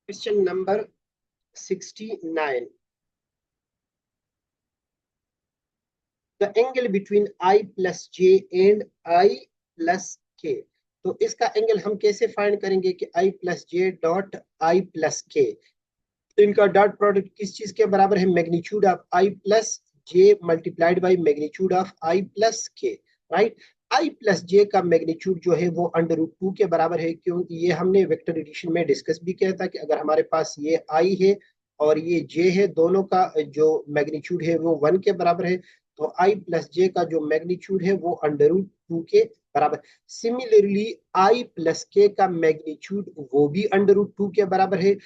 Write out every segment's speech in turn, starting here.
Question number 69. The angle between I plus J and I plus K. तो इसका angle हम कैसे find करेंगे कि I plus J dot I plus K, इनका डॉट प्रोडक्ट किस चीज के बराबर है? Magnitude of I plus J multiplied by magnitude of I plus K, right. I plus J का मैग्नीट्यूड जो है वो अंडर रूट 2 के बराबर है, क्योंकि ये हमने वेक्टर एडिशन में डिस्कस भी किया था कि अगर हमारे पास ये I है और ये J है, दोनों का जो मैग्नीट्यूड है वो 1 के बराबर है, तो I plus J का जो मैग्नीट्यूड है वो अंडर रूट 2 के बराबर। सिमिलरली I plus K का मैग्नीट्यूड वो भी अंडर रूट 2 के बराबर है।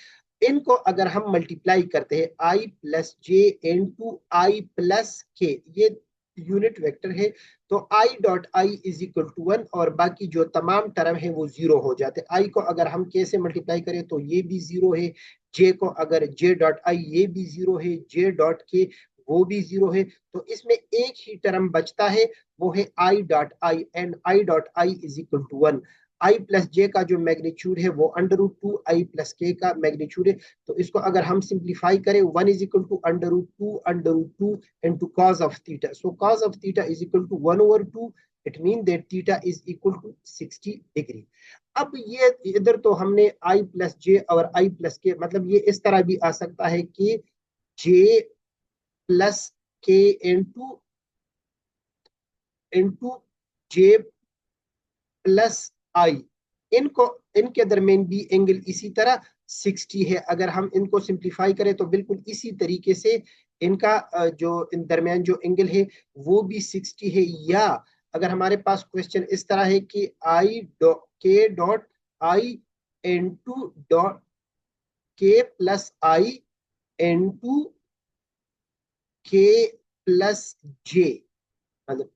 इनको अगर हम मल्टीप्लाई करते हैं I plus J into I plus K, ये यूनिट वेक्टर है, तो I dot I is equal to 1 और बाकी जो तमाम टर्म है वो जीरो हो जाते हैं। I को अगर हम K से मल्टीप्लाई करें तो ये भी जीरो है, J को अगर J डॉट आई ये भी जीरो है, J डॉट के वो भी जीरो है, तो इसमें एक ही टर्म बचता है, वो है I dot I, and I dot I is equal to 1। I plus J का जो मैग्नीट्यूड है वो अंडर रूट 2 आई प्लस के का मैग्नीट्यूड है, तो इसको अगर हम सिंप्लीफाई करें, 1 is equal to under root two into cos of theta, so cos of theta is equal to 1 over 2, it mean that theta is equal to 60 degree. अब ये इधर तो हमने आई प्लस जे और आई प्लस के, मतलब ये इस तरह भी आ सकता है कि जे प्लस के इंटू इंटू जे प्लस आई, इनको इनके दरमियान भी एंगल इसी तरह 60 है। अगर हम इनको सिंप्लीफाई करें तो बिल्कुल इसी तरीके से इनका जो इन दरमियान जो एंगल है वो भी 60 है। या अगर हमारे पास क्वेश्चन इस तरह है कि आई के डॉट आई इंटू डॉट के प्लस आई इंटू के प्लस जे, मतलब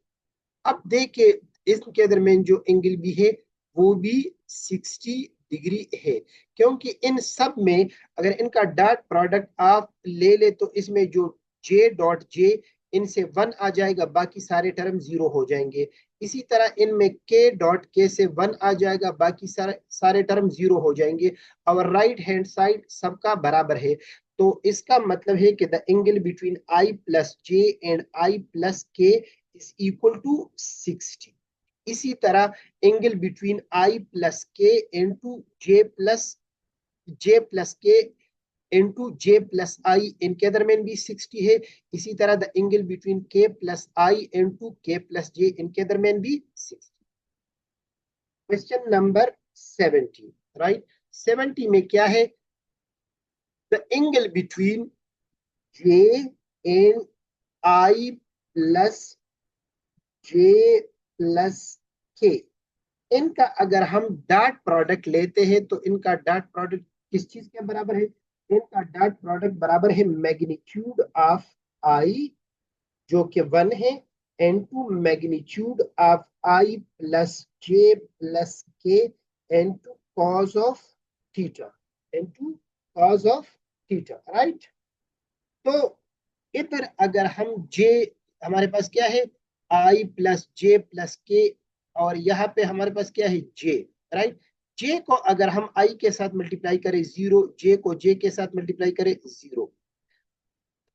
अब देखिए इसके दरमियान जो एंगल भी है वो भी 60 डिग्री है, क्योंकि इन सब में अगर इनका डॉट प्रोडक्ट आप ले ले तो इसमें जो जे डॉट जे इनसे 1 आ जाएगा, बाकी सारे टर्म जीरो हो जाएंगे। इसी तरह इनमें के डॉट के से 1 आ जाएगा, बाकी सारे टर्म जीरो हो जाएंगे, और राइट हैंड साइड सबका बराबर है। तो इसका मतलब है कि the angle between I plus J and I plus के is equal to 60। इसी तरह एंगल बिटवीन I प्लस के इंटू जे प्लस के इंटू जे प्लस आई, इनके दरमियान भी 60 है। इसी तरह द एंगल बिटवीन के प्लस आई इंटू के प्लस जे, इनके दरमियान भी 60। Question number 70, right. 70 में क्या है? The angle between J and I plus J plus के, इनका अगर हम डॉट प्रोडक्ट लेते हैं तो इनका डॉट प्रोडक्ट किस चीज के बराबर है? इनका डॉट प्रोडक्ट बराबर है मैग्नीट्यूड ऑफ आई जो कि 1 है, into magnitude of I plus J plus K into cos of theta, into cos of theta, right. तो इधर अगर हम जे, हमारे पास क्या है? आई प्लस जे प्लस के, और यहाँ पे हमारे पास क्या है? जे, राइट। जे को अगर हम आई के साथ मल्टीप्लाई करें जीरो, जे को जे के साथ मल्टीप्लाई करें जीरो,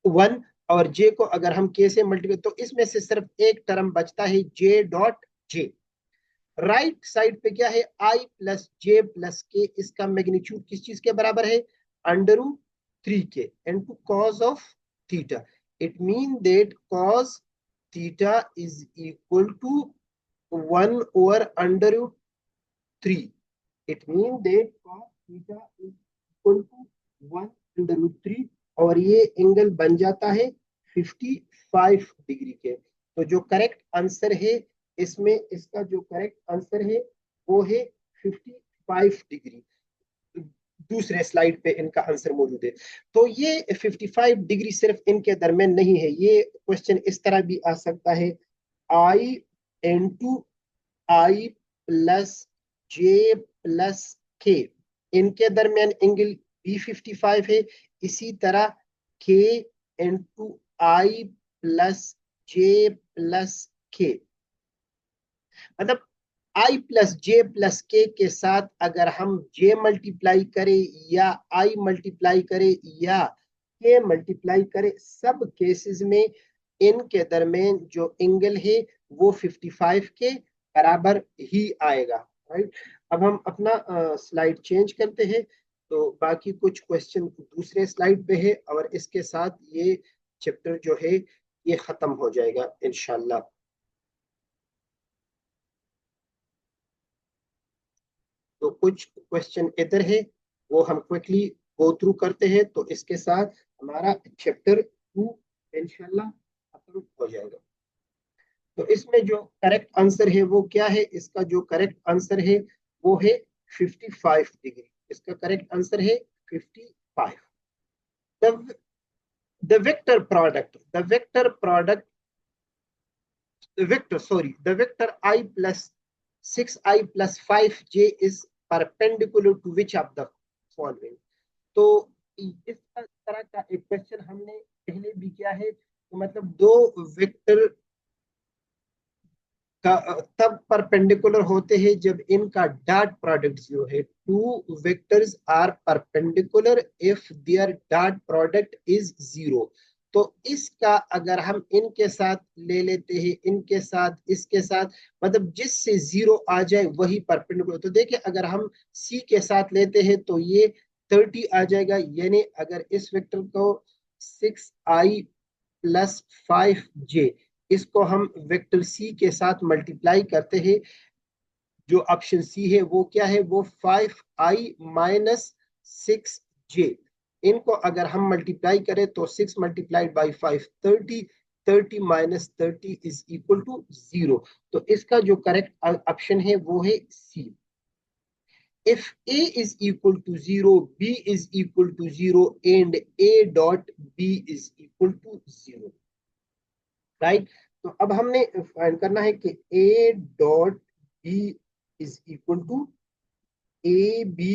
1, और जे को अगर हम के से मल्टीप्लाई, तो इसमें से सिर्फ एक टर्म बचता है J dot J. Right side पे क्या है? आई प्लस जे प्लस के, इसका मैग्नीट्यूड किस चीज के बराबर है? अंडर रूट 3 के into cos of theta, it mean that cos theta is equal to 1 over under root 3, it mean that cos theta is equal to 1 under root 3, और ये एंगल बन जाता है 55 डिग्री के। तो जो करेक्ट आंसर है इसमें, इसका जो करेक्ट आंसर है वो है 55 डिग्री। दूसरे स्लाइड पे इनका आंसर मौजूद है। तो ये 55 डिग्री सिर्फ इनके दरमियान नहीं है, ये क्वेश्चन इस तरह भी आ सकता है, आई into I plus J plus के, इनके दरमियान एंगल बी 55 है। इसी तरह के into I plus J plus के, मतलब आई प्लस जे प्लस के साथ अगर हम जे मल्टीप्लाई करें या आई मल्टीप्लाई करें या के मल्टीप्लाई करें, सब केसेस में इनके दरमियान जो एंगल है वो 55 के बराबर ही आएगा। राइट, अब हम अपना स्लाइड चेंज करते हैं, तो बाकी कुछ क्वेश्चन दूसरे स्लाइड पे है और इसके साथ ये चैप्टर जो है ये खत्म हो जाएगा इंशाल्लाह। तो कुछ क्वेश्चन इधर है, वो हम क्विकली गो थ्रू करते हैं, तो इसके साथ हमारा चैप्टर 2 इंशाल्लाह खत्म हो जाएगा। तो इसमें जो करेक्ट आंसर है वो क्या है? इसका जो करेक्ट आंसर है वो है 55 डिग्री। इसका करेक्ट आंसर है 55। The the vector product the vector product the vector I plus 6i plus 5j is perpendicular to which of the following? तो इस तरह का एक क्वेश्चन हमने पहले भी किया है, तो मतलब दो वेक्टर का तब परपेंडिकुलर होते हैं जब इनका डॉट प्रोडक्ट जीरो है। Two vectors are perpendicular if their dot product is zero. तो इसका अगर हम इनके साथ ले लेते हैं, इनके साथ इसके साथ, मतलब जिससे जीरो आ जाए वही परपेंडिकुलर। तो देखिए अगर हम सी के साथ लेते हैं तो ये 30 आ जाएगा, यानी अगर इस वेक्टर को 6i प्लस 5j इसको हम वेक्टर सी के साथ मल्टीप्लाई करते हैं, जो ऑप्शन सी है वो क्या है? वो 5i माइनस 6j। इनको अगर हम मल्टीप्लाई करें तो 6 multiplied by 5 30, 30 minus 30 is equal to 0। तो इसका जो करेक्ट ऑप्शन है वो है C. If a is equal to 0, b is equal to 0 and a dot b is equal to 0, right. तो अब हमने फाइंड करना है कि A dot B is equal to A B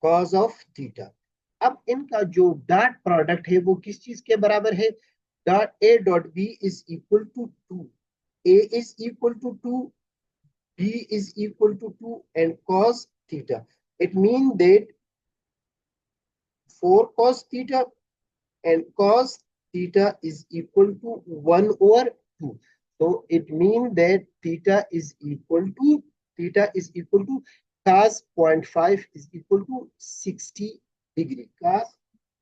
cos of theta. अब इनका जो डॉट प्रोडक्ट है वो किस चीज के बराबर है? Dot A dot B is equal to 2, A is equal to 2, B is equal to 2 and cos theta. It mean that 4 cos theta and cos theta is equal to 1 over 2. So it means that theta is equal to cos 0.5 is equal to 60 degree. Cos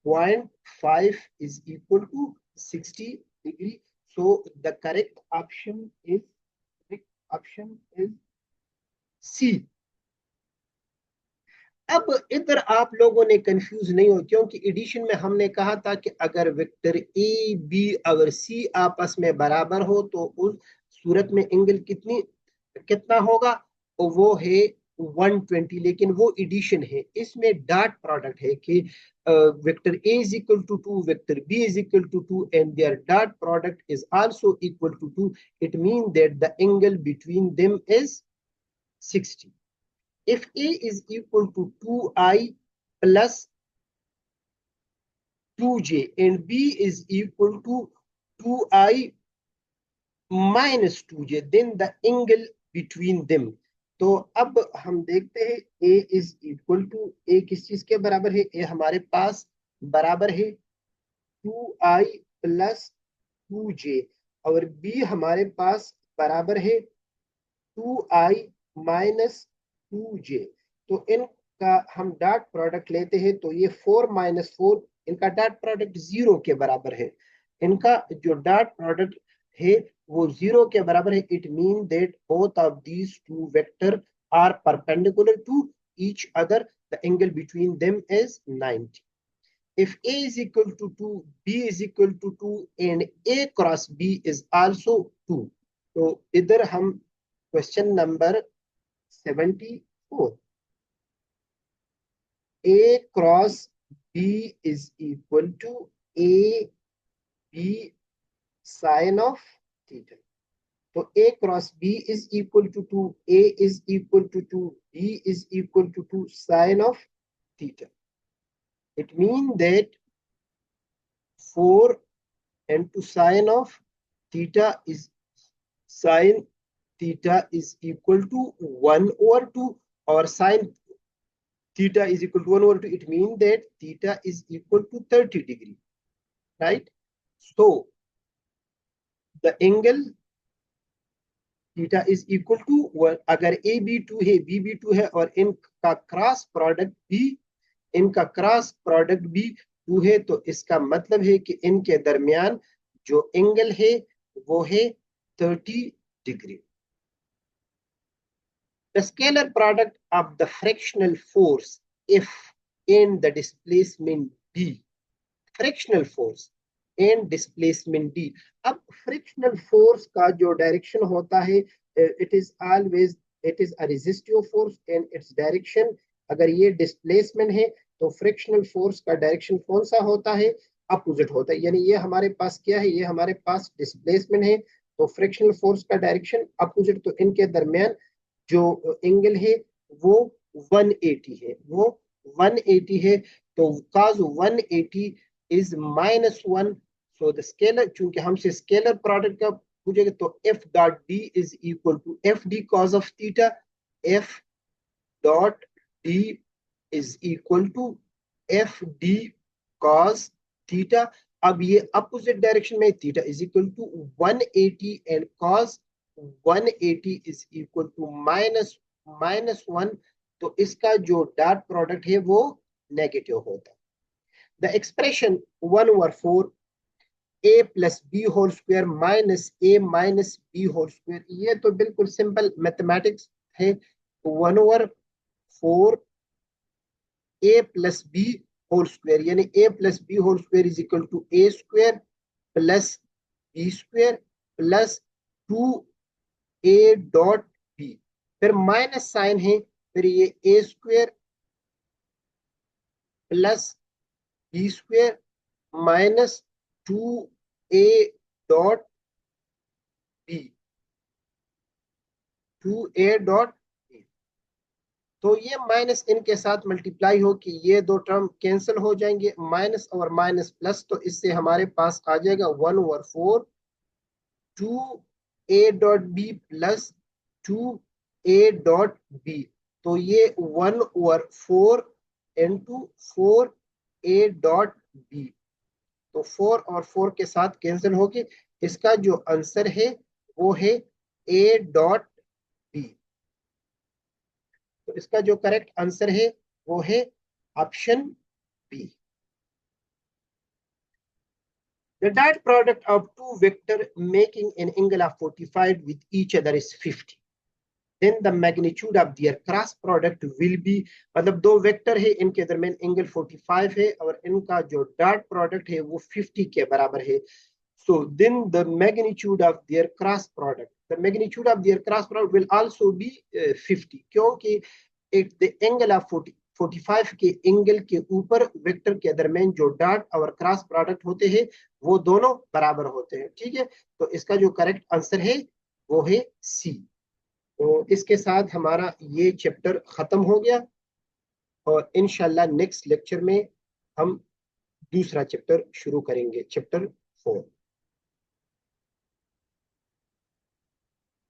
0.5 is equal to 60 degree. So the correct option is C. अब इधर आप लोगों ने confuse नहीं हो, क्योंकि addition में हमने कहा था कि अगर वेक्टर ए बी अगर सी आपस में बराबर हो तो उस सूरत में एंगल कितना होगा? तो वो है 120। लेकिन वो एडिशन है, इसमें डॉट प्रोडक्ट है कि vector A is equal to 2, vector B is equal to 2 and their dot product is also equal to 2। It mean that the angle between them is 60। If A is equal to 2i plus 2j and B is equal to 2i minus 2j, then the angle between them। तो अब हम देखते हैं A is equal to, A किस चीज के बराबर है? A हमारे पास बराबर है 2i plus 2j और B हमारे पास बराबर है 2i माइनस 2j। तो इनका हम डॉट प्रोडक्ट लेते हैं तो ये 4 माइनस 4, इनका डॉट प्रोडक्ट 0 के बराबर है। इनका जो डॉट प्रोडक्ट है वो 0 के बराबर है। It mean that both of these two vector are perpendicular to each other. The angle between them is 90। If A is equal to 2, B is equal to 2 and A cross B is also 2। तो इधर हम question number 74, A cross B is equal to A B sin of theta। तो A cross B is equal to 2, A is equal to 2, B is equal to 2 sin of theta। It means that 4 into sine of theta is sine theta is equal to 1/2 or sin theta is equal to 1/2, it means that theta is equal to 30 degree, right? So the angle theta is equal to 1, अगर a b2 है b b2 है और इनका cross product भी 2 है, तो इसका मतलब है कि इनके दरमियान जो एंगल है वो है 30 degree. The scalar product of the frictional force F and the displacement D. Frictional force and displacement D. अब frictional force का जो डायरेक्शन होता है, it is a resistive force and its direction. अगर ये displacement है तो frictional force का डायरेक्शन कौन सा होता है? अपोजिट होता है. यानी ये हमारे पास क्या है? ये हमारे पास डिस्प्लेसमेंट है, तो फ्रिक्शनल फोर्स का डायरेक्शन अपोजिट. तो इनके दरमियान जो एंगल है वो 180 है, वो 180 है. तो cos 180 is -1. So the scalar, चूंकि हमसे स्केलर प्रोडक्ट का पूछेगा, तो f dot d is equal to fd cos of theta. f dot d is equal to fd cos theta. अब ये अपोजिट डायरेक्शन में, theta is equal to 180 and cos 180 is equal to -1. तो इसका जो dot product है वो negative होता है. The expression 1/4 a plus b whole square minus a minus b whole square, ये तो बिल्कुल सिंपल मैथमेटिक्स है. 1/4 a plus b whole square, यानी a plus b whole square is equal to a square plus b square plus 2a dot b. फिर minus sign है, फिर ये a square plus b square minus 2a dot b, 2a dot b. तो ये minus इनके साथ multiply हो कि ये दो टर्म कैंसिल हो जाएंगे, माइनस और माइनस प्लस. तो इससे हमारे पास आ जाएगा 1/4 2a dot b plus 2a dot b. तो ये 1/4 इंटू 4a डॉट b. तो 4 और 4 के साथ कैंसिल होगी. इसका जो आंसर है वो है a डॉट b. तो इसका जो करेक्ट आंसर है वो है option B. The dot product of two vectors making an angle of 45 with each other is 50. Then the magnitude of their cross product will be, मतलब दो वेक्टर है, इनके दरमियान एंगल 45 है और इनका जो डॉट प्रोडक्ट है वो 50 के बराबर है. So then the magnitude of their cross product will also be 50, क्योंकि the angle of 45 के एंगल के ऊपर वेक्टर के दरमियान जो डॉट और क्रॉस प्रोडक्ट होते हैं वो दोनों बराबर होते हैं. ठीक है, तो इसका जो करेक्ट आंसर है वो है सी. तो इसके साथ हमारा ये चैप्टर खत्म हो गया और इंशाल्लाह नेक्स्ट लेक्चर में हम दूसरा चैप्टर शुरू करेंगे, चैप्टर 4.